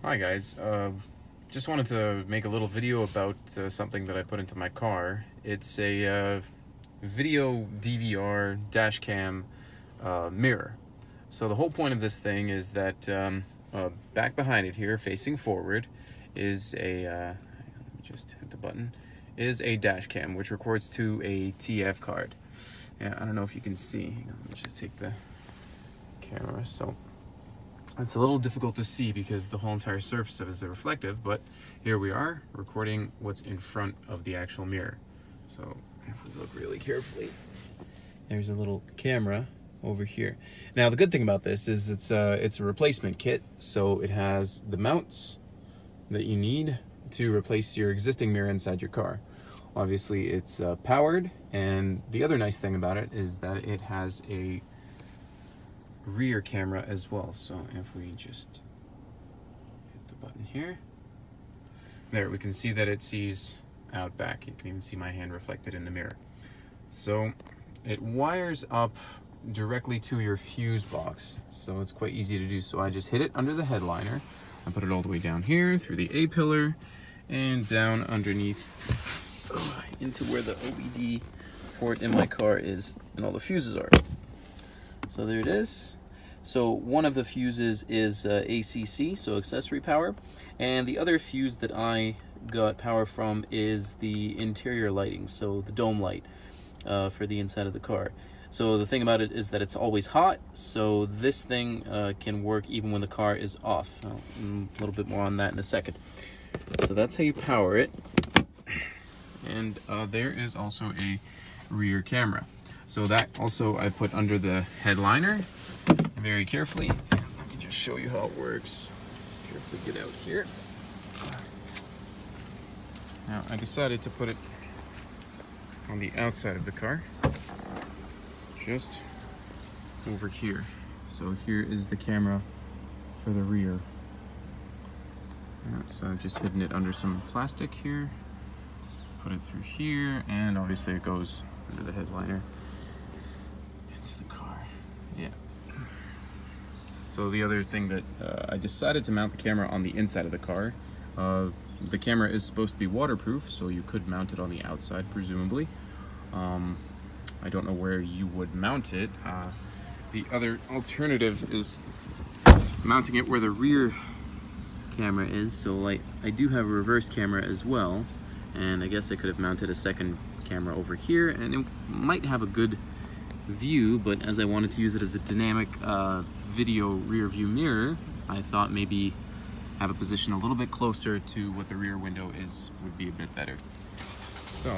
Hi guys, just wanted to make a little video about something that I put into my car. It's a video DVR dash cam mirror. So the whole point of this thing is that back behind it here, facing forward, is a, let me just hit the button, is a dash cam which records to a TF card. Yeah, I don't know if you can see. Hang on, let me just take the camera. So it's a little difficult to see because the whole entire surface of it is reflective, but here we are recording what's in front of the actual mirror. So if we look really carefully, there's a little camera over here. Now the good thing about this is it's a replacement kit, so it has the mounts that you need to replace your existing mirror inside your car. Obviously it's powered, and the other nice thing about it is that it has a rear camera as well. So if we just hit the button here, there we can see that it sees out back. You can even see my hand reflected in the mirror. So it wires up directly to your fuse box, so it's quite easy to do. So I just hit it under the headliner. I put it all the way down here through the A pillar and down underneath into where the OBD port in my car is and all the fuses are. So there it is. So one of the fuses is ACC, so accessory power, and the other fuse that I got power from is the interior lighting, so the dome light for the inside of the car. So the thing about it is that it's always hot, so this thing can work even when the car is off. A little bit more on that in a second. So that's how you power it. And there is also a rear camera. So that also I put under the headliner very carefully. Let me just show you how it works. Just carefully get out here. Now I decided to put it on the outside of the car, just over here. So here is the camera for the rear. So I've just hidden it under some plastic here. Put it through here, and obviously it goes under the headliner into the car. Yeah. So the other thing that I decided to mount the camera on the inside of the car. The camera is supposed to be waterproof, so you could mount it on the outside, presumably. I don't know where you would mount it. The other alternative is mounting it where the rear camera is. So I do have a reverse camera as well, and I guess I could have mounted a second camera over here, and it might have a good view, but as I wanted to use it as a dynamic video rear view mirror, I thought maybe have a position a little bit closer to what the rear window is would be a bit better. So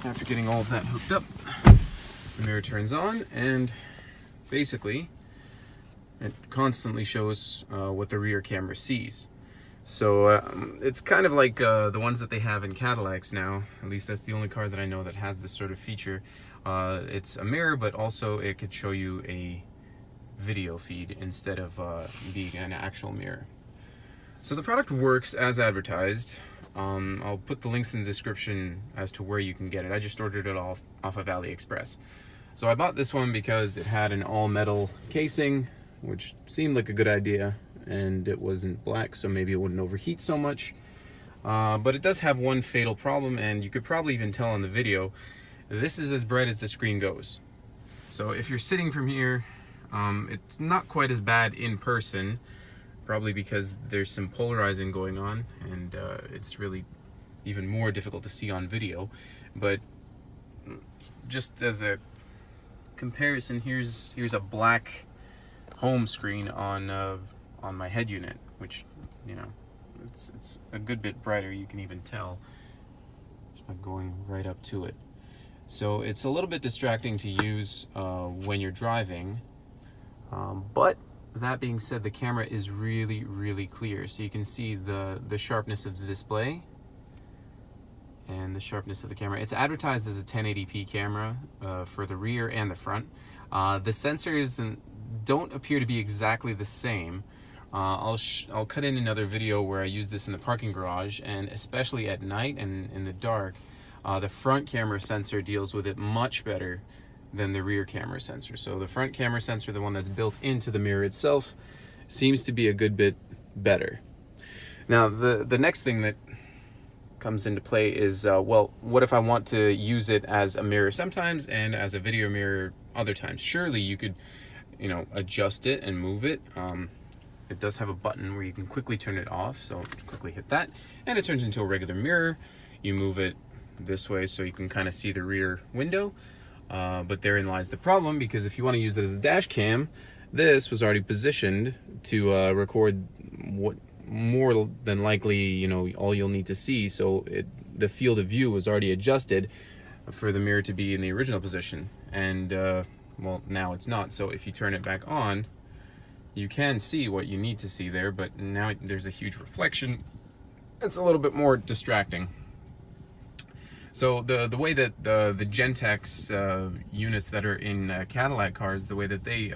after getting all of that hooked up, the mirror turns on, and basically it constantly shows what the rear camera sees. So it's kind of like the ones that they have in Cadillacs now. At least that's the only car that I know that has this sort of feature. It's a mirror, but also it could show you a video feed instead of being an actual mirror. So the product works as advertised. I'll put the links in the description as to where you can get it. I just ordered it off of AliExpress. So I bought this one because it had an all-metal casing, which seemed like a good idea, and it wasn't black, so maybe it wouldn't overheat so much. But it does have one fatal problem, and you could probably even tell on the video. This is as bright as the screen goes. So if you're sitting from here, it's not quite as bad in person, probably because there's some polarizing going on, and it's really even more difficult to see on video. But just as a comparison, here's a black home screen on my head unit, which, you know, it's a good bit brighter. You can even tell just by going right up to it. So it's a little bit distracting to use when you're driving, but that being said, the camera is really, really clear. So you can see the sharpness of the display and the sharpness of the camera. It's advertised as a 1080p camera for the rear and the front. The sensors don't appear to be exactly the same. I'll cut in another video where I use this in the parking garage, and especially at night and in the dark, the front camera sensor deals with it much better than the rear camera sensor. So the front camera sensor, the one that's built into the mirror itself, seems to be a good bit better. Now, the next thing that comes into play is, well, what if I want to use it as a mirror sometimes and as a video mirror other times? Surely you could, you know, adjust it and move it. It does have a button where you can quickly turn it off, so quickly hit that, and it turns into a regular mirror. You move it this way so you can kind of see the rear window, but therein lies the problem, because if you want to use it as a dash cam, this was already positioned to record what more than likely, you know, all you'll need to see. So the field of view was already adjusted for the mirror to be in the original position, and well, now it's not. So if you turn it back on, you can see what you need to see there, but now there's a huge reflection. It's a little bit more distracting. So the way that the Gentex units that are in Cadillac cars, the way that they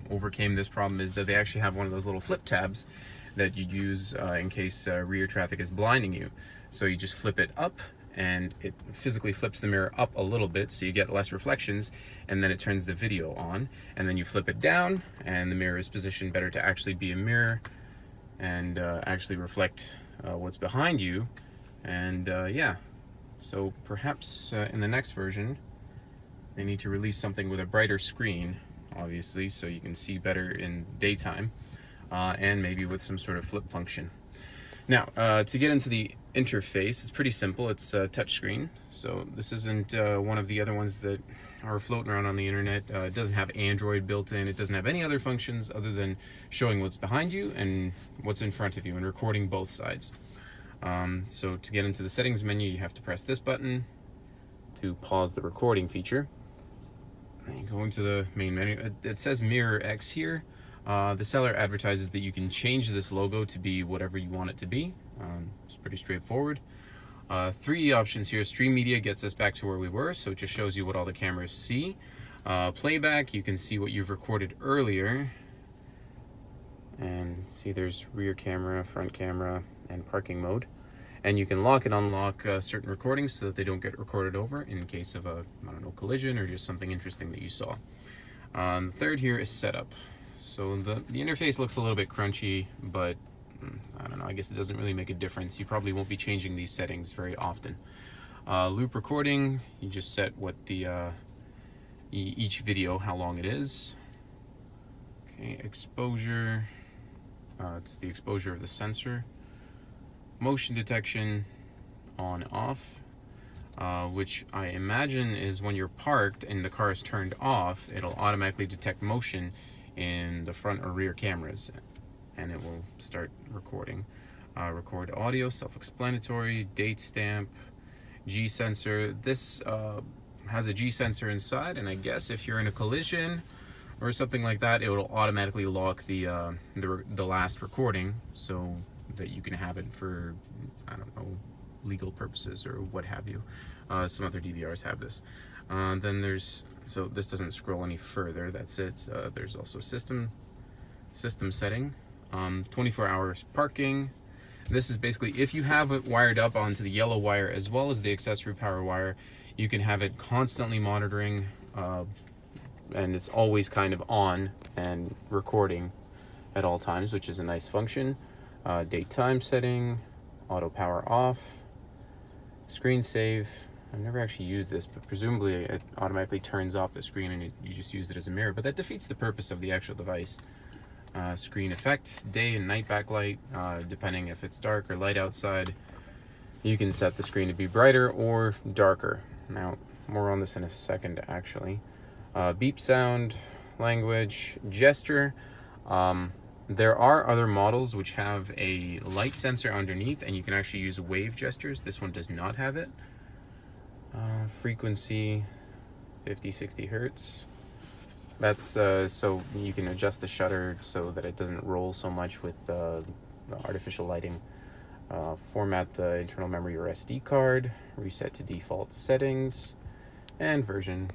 overcame this problem is that they actually have one of those little flip tabs that you use in case rear traffic is blinding you. So you just flip it up, and it physically flips the mirror up a little bit so you get less reflections, and then it turns the video on. And then you flip it down, and the mirror is positioned better to actually be a mirror and actually reflect what's behind you. And yeah, so perhaps in the next version they need to release something with a brighter screen, obviously, so you can see better in daytime, and maybe with some sort of flip function. Now, to get into the interface, it's pretty simple. It's a touch screen. So this isn't one of the other ones that are floating around on the internet. It doesn't have Android built in. It doesn't have any other functions other than showing what's behind you and what's in front of you and recording both sides. So to get into the settings menu, you have to press this button to pause the recording feature. And you go into the main menu. It says Mirror X here. The seller advertises that you can change this logo to be whatever you want it to be. It's pretty straightforward. 3 options here. Stream media gets us back to where we were, so it just shows you what all the cameras see. Playback, you can see what you've recorded earlier. And see, there's rear camera, front camera, and parking mode. And you can lock and unlock certain recordings so that they don't get recorded over in case of a, I don't know, collision or just something interesting that you saw. The third here is setup. So the interface looks a little bit crunchy, but I don't know, I guess it doesn't really make a difference. You probably won't be changing these settings very often. Loop recording, you just set what the each video, how long it is. Okay, exposure, it's the exposure of the sensor. Motion detection, on, off, which I imagine is when you're parked and the car is turned off, it'll automatically detect motion in the front or rear cameras, and it will start recording. Record audio, self-explanatory. Date stamp, G sensor. This has a G sensor inside, and I guess if you're in a collision or something like that, it will automatically lock the last recording so that you can have it for, I don't know, legal purposes or what have you. Some other DVRs have this. Then there's, so this doesn't scroll any further, that's it. There's also system setting, 24 hours parking. This is basically, if you have it wired up onto the yellow wire as well as the accessory power wire, you can have it constantly monitoring, and it's always kind of on and recording at all times, which is a nice function. Daytime setting, auto power off, screen save. I've never actually used this, but presumably it automatically turns off the screen and you just use it as a mirror, but that defeats the purpose of the actual device. Screen effect, day and night backlight, depending if it's dark or light outside. You can set the screen to be brighter or darker. Now, more on this in a second, actually. Beep sound, language, gesture. There are other models which have a light sensor underneath, and you can actually use wave gestures. This one does not have it. Frequency, 50-60 hertz. That's so you can adjust the shutter so that it doesn't roll so much with the artificial lighting. Format the internal memory or SD card. Reset to default settings. And version.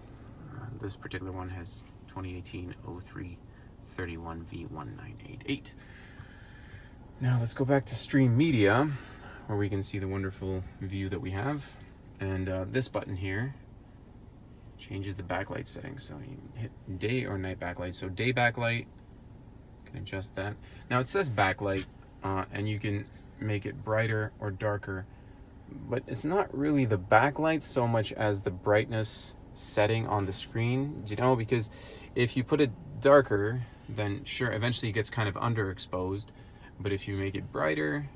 This particular one has 2018-03-31V1988. Now let's go back to stream media, where we can see the wonderful view that we have. And this button here changes the backlight settings. So you hit day or night backlight. So day backlight, can adjust that. Now it says backlight, and you can make it brighter or darker, but it's not really the backlight so much as the brightness setting on the screen, you know, because if you put it darker, then sure, eventually it gets kind of underexposed, but if you make it brighter,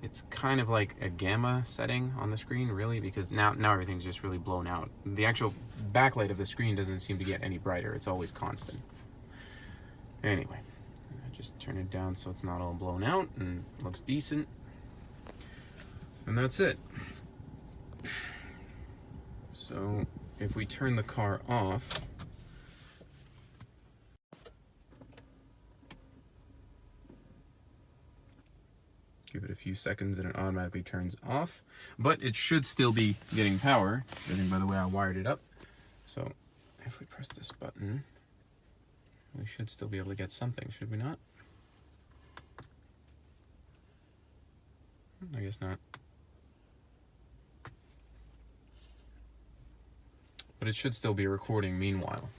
it's kind of like a gamma setting on the screen, really, because now everything's just really blown out. The actual backlight of the screen doesn't seem to get any brighter. It's always constant. Anyway, I just turn it down so it's not all blown out and looks decent. And that's it. So if we turn the car off, give it a few seconds and it automatically turns off, but it should still be getting power, judging by the way I wired it up. So if we press this button, we should still be able to get something, should we not? I guess not. But it should still be recording meanwhile.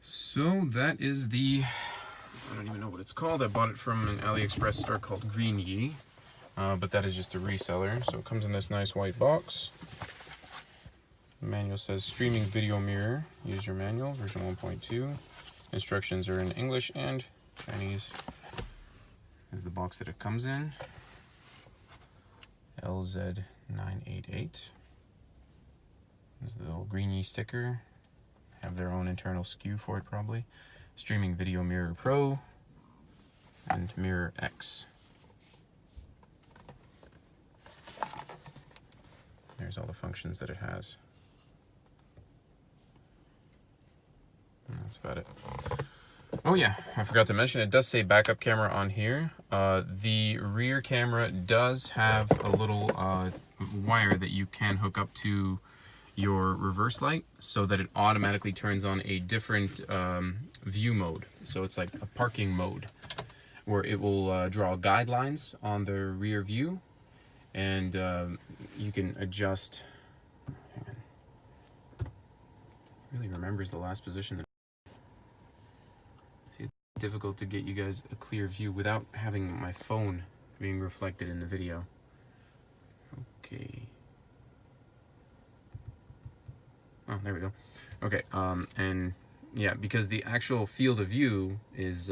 So that is the, I don't even know what it's called. I bought it from an AliExpress store called Greenyi, but that is just a reseller. So it comes in this nice white box. The manual says streaming video mirror, user manual, version 1.2. Instructions are in English and Chinese. This is the box that it comes in. LZ988. There's the little Greenyi sticker. Have their own internal SKU for it probably. Streaming Video Mirror Pro and Mirror X. There's all the functions that it has. And that's about it. Oh yeah, I forgot to mention, it does say backup camera on here. The rear camera does have a little wire that you can hook up to your reverse light so that it automatically turns on a different view mode. So it's like a parking mode where it will draw guidelines on the rear view, and you can adjust. Hang on. Really remembers the last position. See, it's difficult to get you guys a clear view without having my phone being reflected in the video. Okay. Oh, there we go. Okay, and yeah, because the actual field of view is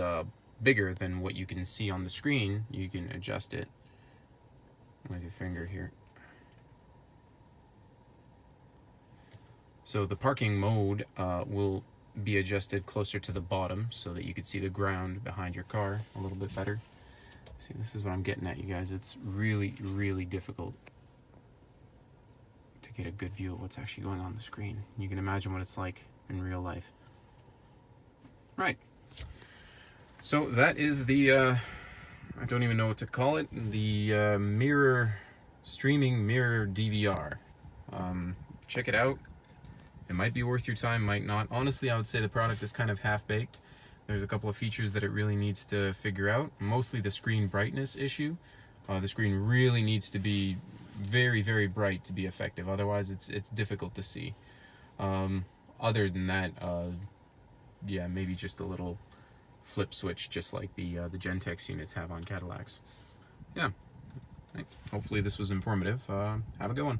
bigger than what you can see on the screen, you can adjust it with your finger here. So the parking mode will be adjusted closer to the bottom so that you can see the ground behind your car a little bit better. See, this is what I'm getting at, you guys. It's really, really difficult to get a good view of what's actually going on the screen. You can imagine what it's like in real life. Right. So that is the, I don't even know what to call it, the streaming mirror DVR. Check it out. It might be worth your time, might not. Honestly, I would say the product is kind of half-baked. There's a couple of features that it really needs to figure out. Mostly the screen brightness issue. The screen really needs to be very, very bright to be effective. Otherwise, it's difficult to see. Other than that, yeah, maybe just a little flip switch, just like the Gentex units have on Cadillacs. Yeah. Hopefully this was informative. Have a good one.